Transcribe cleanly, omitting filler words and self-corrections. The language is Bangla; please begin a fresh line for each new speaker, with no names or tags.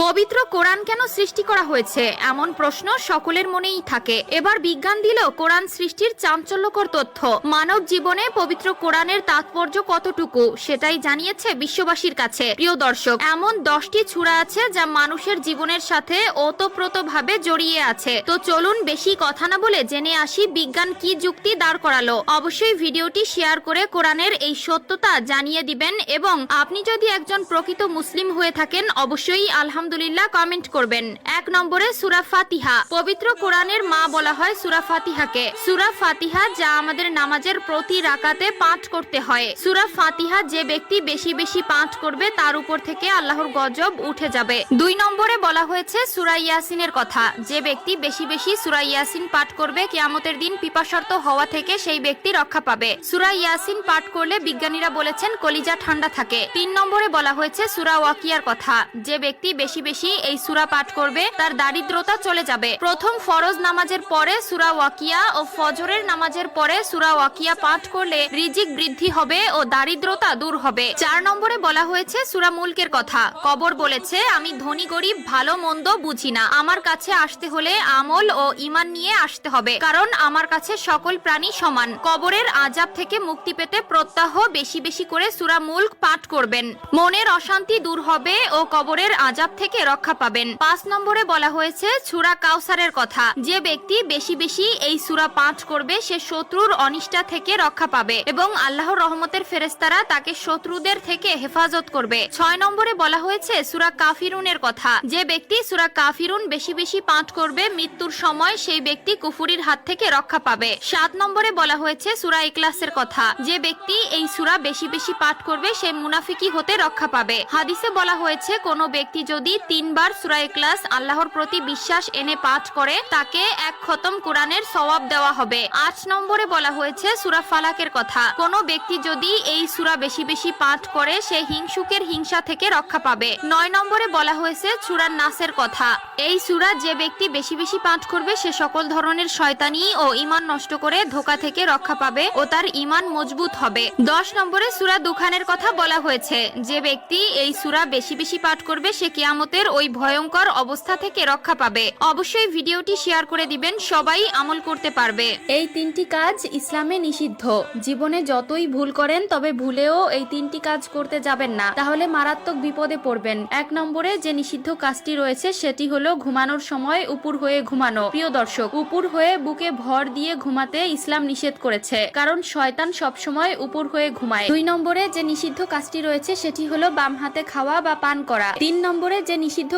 পবিত্র কোরআন কেন সৃষ্টি করা হয়েছে এমন প্রশ্ন সকলের মনেই থাকে। এবার বিজ্ঞান দিল কোরআন সৃষ্টির চাঞ্চল্যকর তথ্য। মানব জীবনে পবিত্র কোরআনের তাৎপর্য কতটুকু সেটাই জানিয়েছে বিশ্ববাসীর কাছে। প্রিয় দর্শক, এমন 10টি সূরা আছে যা মানুষের জীবনের সাথে ওতপ্রোতভাবে জড়িয়ে আছে। তো চলুন বেশি কথা না বলে জেনে আসি বিজ্ঞান কি যুক্তি দাঁড় করালো। অবশ্যই ভিডিওটি শেয়ার করে কোরআনের এই সত্যতা জানিয়ে দিবেন এবং আপনি যদি একজন প্রকৃত মুসলিম হয়ে থাকেন অবশ্যই আলহামদুলিল্লাহ কমেন্ট করবেন। 1 নম্বরে সূরা ফাতিহা। পবিত্র কোরআনের মা বলা হয় সূরা ফাতিহাকে। সূরা ফাতিহা যা আমাদের নামাজের প্রতি রাকাতে পাঠ করতে হয়। সূরা ফাতিহা যে ব্যক্তি বেশি বেশি পাঠ করবে তার উপর থেকে আল্লাহর গজব উঠে যাবে। 2 নম্বরে বলা হয়েছে সূরা ইয়াসিনের কথা। যে ব্যক্তি বেশি বেশি সূরা ইয়াসিন পাঠ করবে কিয়ামতের দিন পিপাসার্ত হওয়া থেকে সেই ব্যক্তি রক্ষা পাবে। সূরা ইয়াসিন পাঠ করলে বিজ্ঞানীরা বলেছেন কলিজা ঠান্ডা থাকে। 3 নম্বরে বলা হয়েছে সূরা ওয়াকিয়ার কথা। যে ব্যক্তি বেশি বেশি এই সূরা পাঠ করবে তার দারিদ্রতা চলে যাবে। প্রথম ফরজ নামাজের পরে সূরা ওয়াকিয়া ও ফজরের নামাজের পরে সূরা ওয়াকিয়া পাঠ করলে রিজিক বৃদ্ধি হবে ও দারিদ্রতা দূর হবে। 4 নম্বরে বলা হয়েছে সূরা মুলকের কথা। কবর বলেছে আমি ধনী গরিব ভালো মন্দ বুঝি না, আমার কাছে আসতে হলে আমল ও ঈমান নিয়ে আসতে হবে, কারণ আমার কাছে সকল প্রাণী সমান। কবরের আযাব থেকে মুক্তি পেতে প্রত্যহ বেশি বেশি করে সূরা মুলক পাঠ করবেন। মনের অশান্তি দূর হবে ও কবরের আযাব থেকে রক্ষা পাবেন। 5 নম্বরে বলা হয়েছে সূরা কাউসারের কথা। যে ব্যক্তি বেশি বেশি এই সূরা পাঠ করবে সে শত্রুর অনিষ্টা থেকে রক্ষা পাবে এবং আল্লাহর রহমতের ফেরেশতারা তাকে শত্রুদের থেকে হেফাজত করবে। 6 নম্বরে বলা হয়েছে সূরা কাফিরুনের কথা। যে ব্যক্তি সূরা কাফিরুন বেশি বেশি পাঠ করবে মৃত্যুর সময় সেই ব্যক্তি কুফরির হাত থেকে রক্ষা পাবে। 7 নম্বরে বলা হয়েছে সূরা ইখলাসের কথা। যে ব্যক্তি এই সূরা বেশি বেশি পাঠ করবে সে মুনাফিকি হতে রক্ষা পাবে। হাদিসে বলা হয়েছে কোন ব্যক্তি যদি 3 বার সূরা ইখলাস আল্লাহর প্রতি বিশ্বাস এনে পাঠ করে তাকে 1 খতম কোরআনের সওয়াব দেওয়া হবে। 8 নম্বরে বলা হয়েছে সূরা ফালাকের কথা। কোন ব্যক্তি যদি এই সূরা বেশি বেশি পাঠ করে সে হিংসুকের হিংসা থেকে রক্ষা পাবে। 9 নম্বরে বলা হয়েছে সূরা নাসের কথা। এই সূরা যে ব্যক্তি বেশি বেশি পাঠ করবে সে সকল ধরনের শয়তানি ও ঈমান নষ্ট করে ধোঁকা থেকে রক্ষা পাবে ও তার ঈমান মজবুত হবে। 10 নম্বরে সূরা দুখানের কথা বলা হয়েছে। যে ব্যক্তি এই সূরা বেশি বেশি পাঠ করবে সে কিয়ামতের ওই ভয়ঙ্কর অবস্থা থেকে রক্ষা পাবে। অবশ্যই ভিডিওটি শেয়ার করে দিবেন, সবাই আমল করতে পারবে। এই 3টি কাজ ইসলামে নিষিদ্ধ। জীবনে যতই ভুল করেন তবে ভুলেও এই 3টি কাজ করতে যাবেন না, তাহলে মারাত্মক বিপদে পড়বেন। 1 নম্বরে যে নিষিদ্ধ কাজটি রয়েছে সেটি হলো ঘুমানোর সময় উপর হয়ে ঘুমানো। প্রিয় দর্শক, উপর হয়ে বুকে ভর দিয়ে ঘুমাতে ইসলাম নিষেধ করেছে, কারণ শয়তান সবসময় উপর হয়ে ঘুমায়। 2 নম্বরে যে নিষিদ্ধ কাজটি রয়েছে সেটি হলো বাম হাতে খাওয়া বা পান করা। 3 নম্বরে যে নিষিদ্ধ